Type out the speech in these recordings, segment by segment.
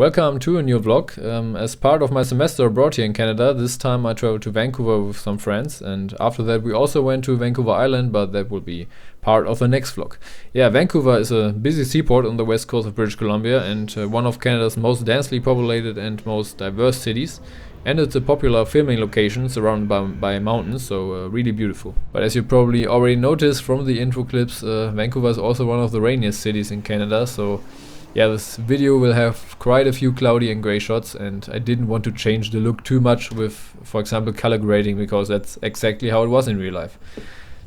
Welcome to a new vlog. As part of my semester abroad here in Canada, this time I traveled to Vancouver with some friends, and after that we also went to Vancouver Island, but that will be part of the next vlog. Yeah, Vancouver is a busy seaport on the west coast of British Columbia and one of Canada's most densely populated and most diverse cities. And it's a popular filming location surrounded by mountains, so really beautiful. But as you probably already noticed from the intro clips, Vancouver is also one of the rainiest cities in Canada, so yeah, this video will have quite a few cloudy and gray shots, and I didn't want to change the look too much with, for example, color grading, because that's exactly how it was in real life.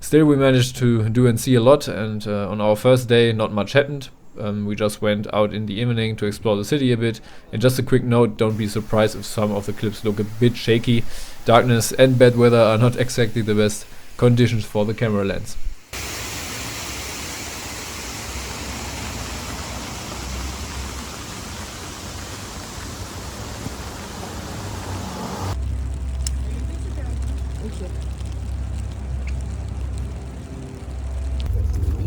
Still, we managed to do and see a lot, and on our first day not much happened. We just went out in the evening to explore the city a bit. And just a quick note, don't be surprised if some of the clips look a bit shaky. Darkness and bad weather are not exactly the best conditions for the camera lens.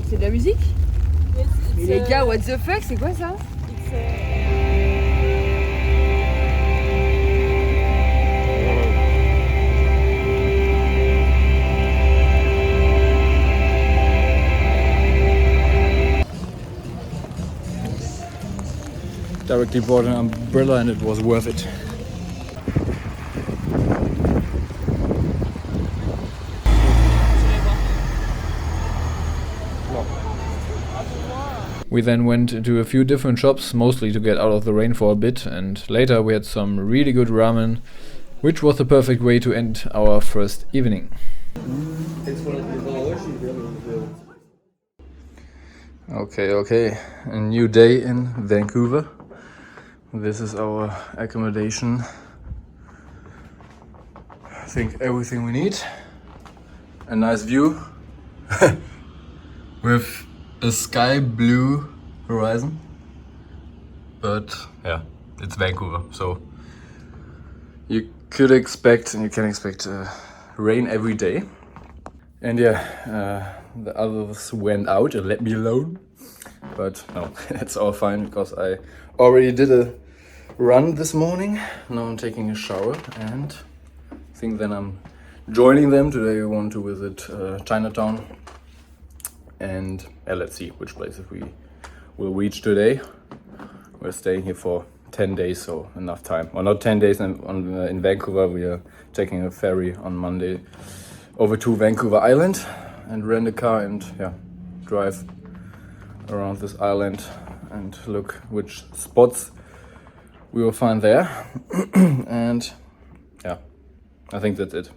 C'est de la musique? Mais les gars, what the fuck, c'est quoi ça? Directly bought an umbrella and it was worth it. We then went into a few different shops, mostly to get out of the rain for a bit, and later we had some really good ramen, which was the perfect way to end our first evening. Okay, a new day in Vancouver. This is our accommodation. I think everything we need. A nice view with a sky blue horizon, but yeah, it's Vancouver, so you could expect and you can expect rain every day. And yeah, the others went out and let me alone, but no, it's all fine because I already did a run this morning. Now I'm taking a shower and I think then I'm joining them. Today we want to visit Chinatown. And let's see which places we will reach today. We're staying here for 10 days, so enough time. Well, not 10 days in Vancouver. We are taking a ferry on Monday over to Vancouver Island and rent a car and yeah, drive around this island and look which spots we will find there. And yeah, I think that's it.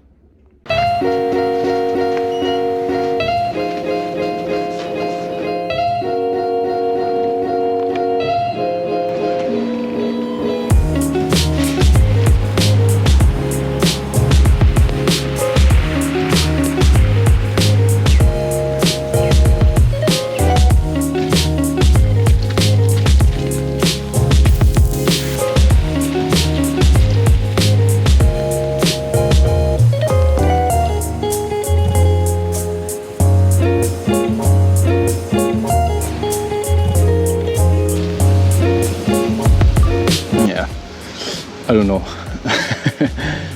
I don't know.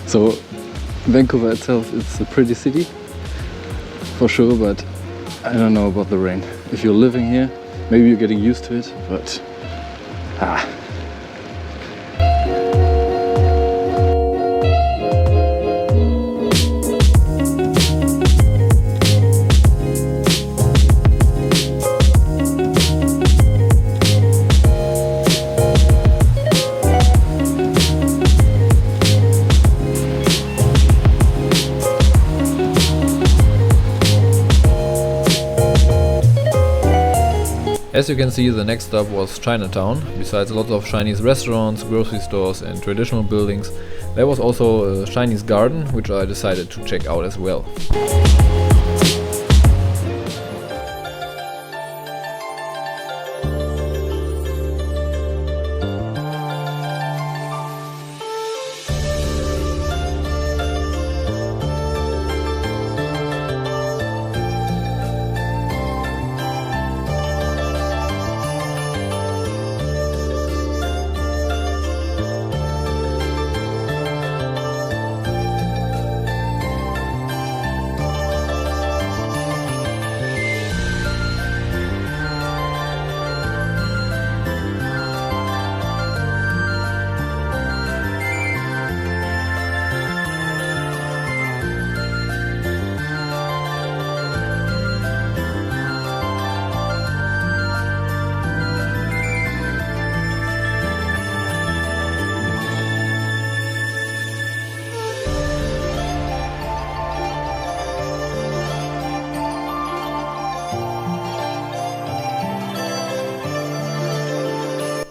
So Vancouver itself, it's a pretty city for sure, but I don't know about the rain. If you're living here, maybe you're getting used to it, but As you can see, the next stop was Chinatown. Besides lots of Chinese restaurants, grocery stores and traditional buildings, there was also a Chinese garden, which I decided to check out as well.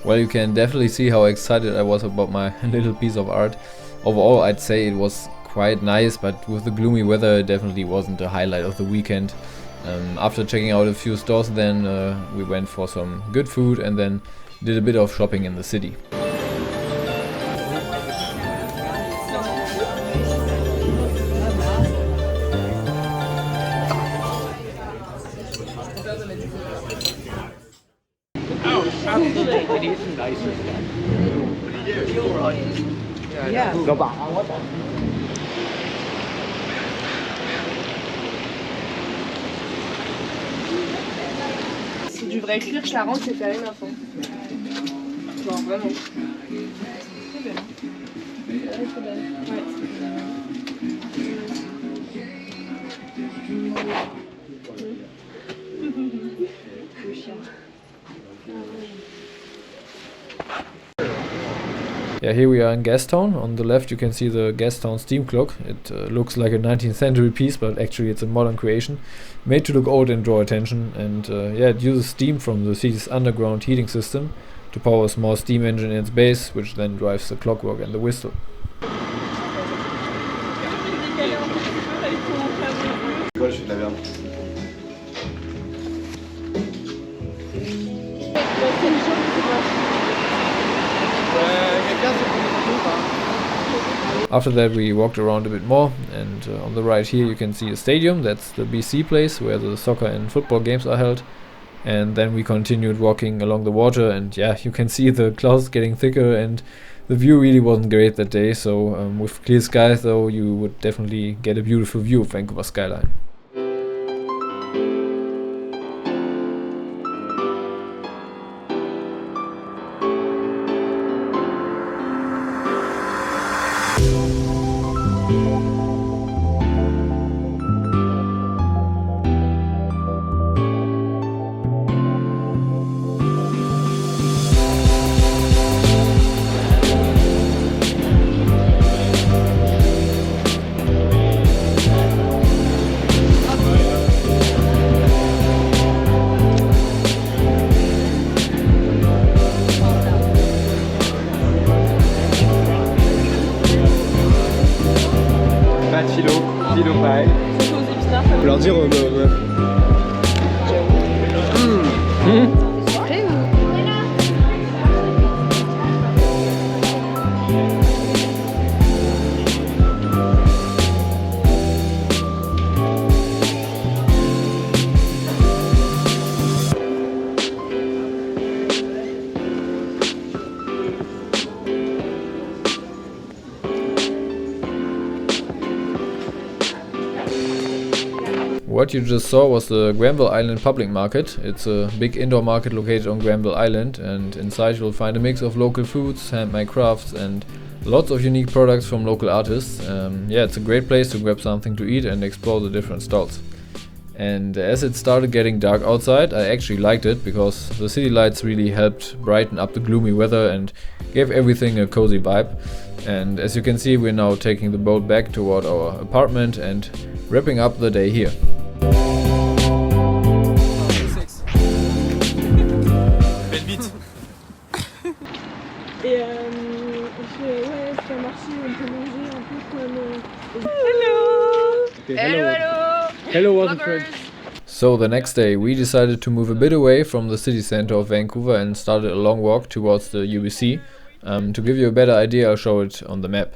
Well, you can definitely see how excited I was about my little piece of art. Overall, I'd say it was quite nice, but with the gloomy weather it definitely wasn't the highlight of the weekend. After checking out a few stores then we went for some good food and then did a bit of shopping in the city. C'est du vrai cuir, 40 c'est fait un enfant. Genre vraiment. C'est belle. Ouais, c'est belle. Ouais, le chien. Yeah, here we are in Gastown. On the left you can see the Gastown steam clock. It looks like a 19th century piece, but actually it's a modern creation, made to look old and draw attention. And yeah, it uses steam from the city's underground heating system to power a small steam engine in its base, which then drives the clockwork and the whistle. Moi je fais de la merde. After that we walked around a bit more, and on the right here you can see a stadium. That's the BC place where the soccer and football games are held. And then we continued walking along the water, and yeah, you can see the clouds getting thicker and the view really wasn't great that day. So with clear skies though, you would definitely get a beautiful view of Vancouver skyline. Philo pareil. Faut leur dire What you just saw was the Granville Island Public Market. It's a big indoor market located on Granville Island, and inside you'll find a mix of local foods, handmade crafts and lots of unique products from local artists. Yeah, it's a great place to grab something to eat and explore the different stalls. And as it started getting dark outside, I actually liked it because the city lights really helped brighten up the gloomy weather and gave everything a cozy vibe. And as you can see, we're now taking the boat back toward our apartment and wrapping up the day here. Et ouais, c'est un marché où on peut manger un peu comme... Hello! Okay, hello wasn't French. So the next day we decided to move a bit away from the city center of Vancouver and started a long walk towards the UBC. To give you a better idea, I'll show it on the map.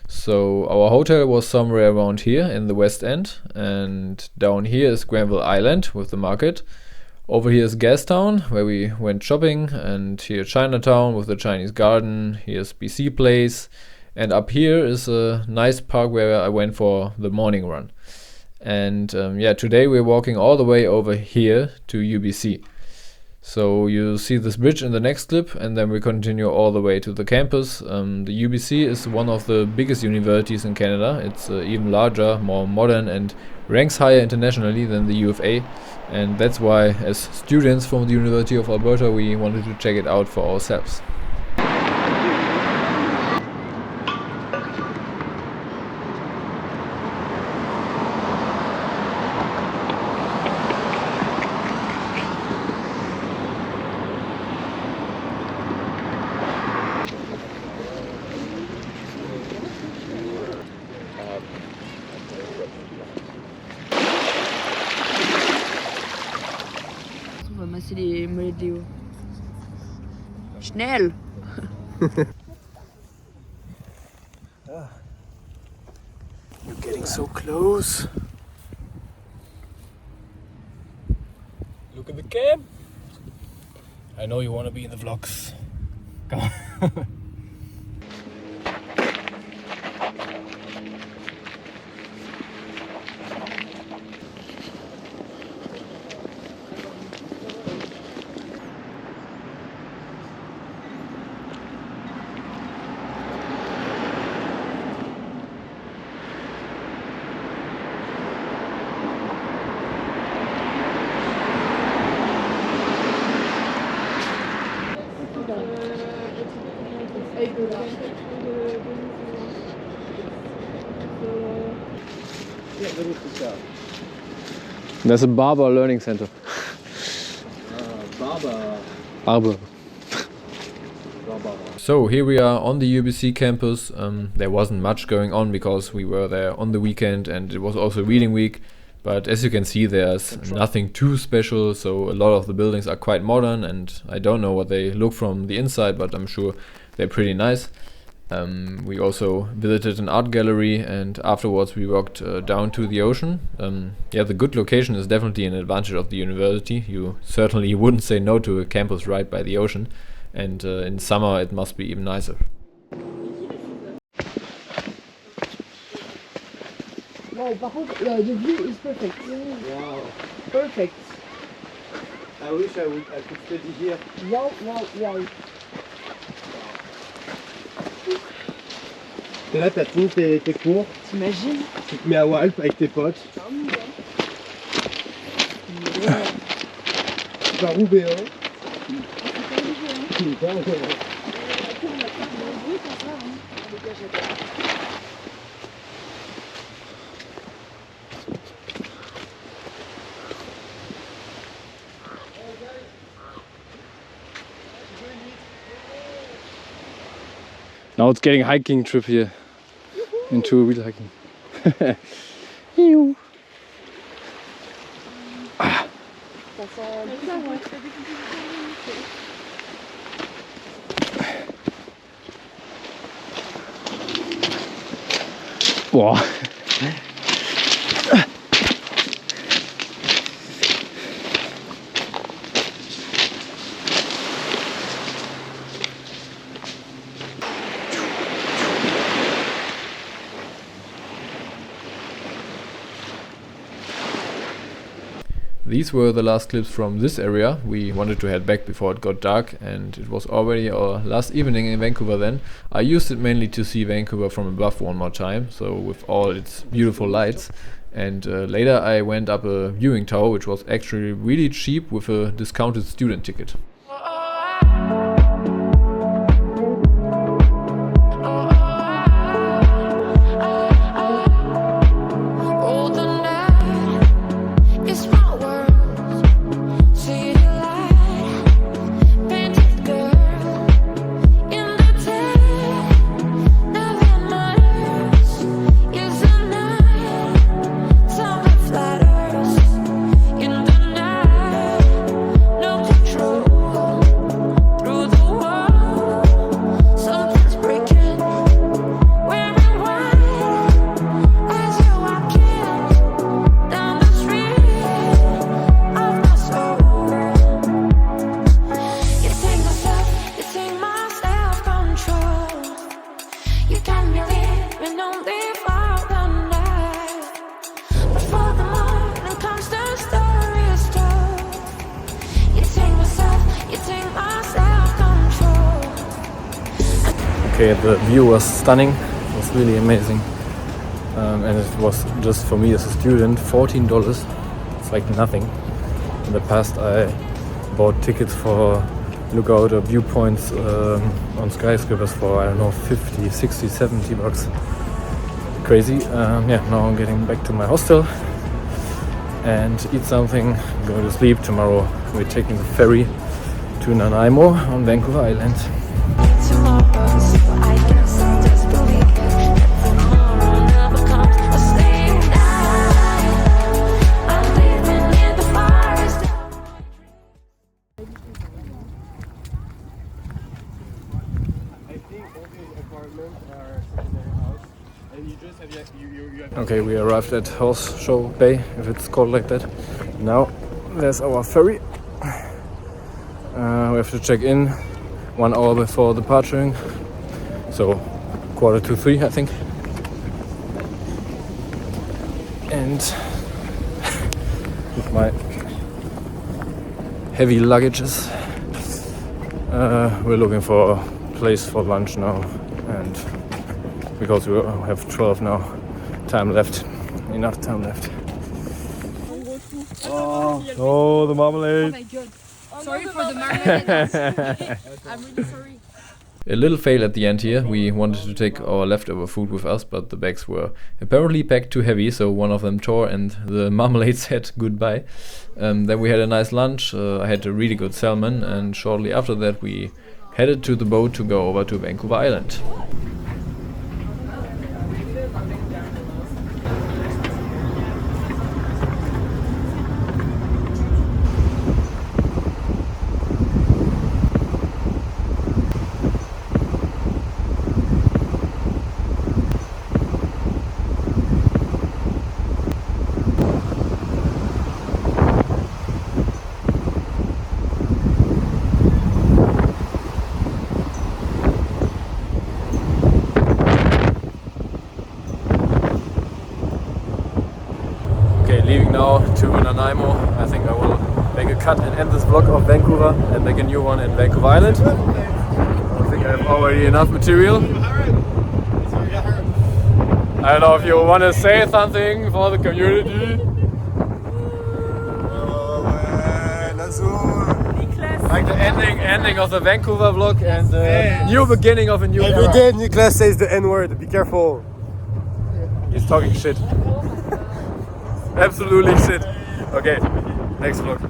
So our hotel was somewhere around here in the West End, and down here is Granville Island with the market. Over here is Gastown, where we went shopping, and here Chinatown with the Chinese garden. Here's BC Place, and up here is a nice park where I went for the morning run. And yeah, today we're walking all the way over here to UBC. So you see this bridge in the next clip, and then we continue all the way to the campus. The UBC is one of the biggest universities in Canada. It's even larger, more modern, and ranks higher internationally than the UFA. And that's why, as students from the University of Alberta, we wanted to check it out for ourselves. radio. Schnell! You're getting so close. Look at the cam. I know you want to be in the vlogs. Come on. There's a barber learning center. Barber. So here we are on the UBC campus. There wasn't much going on because we were there on the weekend and it was also reading week. But as you can see, there's nothing too special. So a lot of the buildings are quite modern and I don't know what they look from the inside, but I'm sure they're pretty nice. We also visited an art gallery and afterwards we walked down to the ocean. Yeah, the good location is definitely an advantage of the university. You certainly wouldn't say no to a campus right by the ocean, and in summer it must be even nicer. Wow, par contre, the view is perfect. Wow. Perfect. I wish I could study here. Wow, wow, wow. Et là, t'as fini tes cours, T'imagines? tu te mets à Walp avec tes potes. Tu vas Roubaix, hein? Now it's getting a hiking trip here into real hiking. Boah. These were the last clips from this area. We wanted to head back before it got dark and it was already our last evening in Vancouver then. I used it mainly to see Vancouver from above one more time, so with all its beautiful lights. And later I went up a viewing tower, which was actually really cheap with a discounted student ticket. Okay, the view was stunning, it was really amazing, and it was just for me as a student $14. It's like nothing. In the past I bought tickets for lookout or viewpoints on skyscrapers for, I don't know, 50, 60, 70 bucks. Crazy. Yeah, now I'm getting back to my hostel and eat something, go to sleep. Tomorrow we're taking the ferry to Nanaimo on Vancouver Island. apartment or secondary house, and you just have you have. Okay, we arrived at Horse Show Bay, if it's called like that. Now there's our ferry. We have to check in 1 hour before departing, so 2:45, I think. And with my heavy luggages, we're looking for a place for lunch now, and because we have 12 now, enough time left. Oh, the marmalade! Oh my god. Sorry for the marmalade. I'm really sorry. A little fail at the end here. We wanted to take our leftover food with us, but the bags were apparently packed too heavy, so one of them tore and the marmalade said goodbye. Then we had a nice lunch. I had a really good salmon, and shortly after that we headed to the boat to go over to Vancouver Island. Leaving now to Nanaimo. I think I will make a cut and end this vlog of Vancouver and make a new one in Vancouver Island. I think I have already enough material. I don't know if you want to say something for the community. Like the ending of the Vancouver vlog and the new beginning of a new Every era. day Nicolas says the N-word, be careful. He's talking shit. Absolutely shit. Okay, next vlog.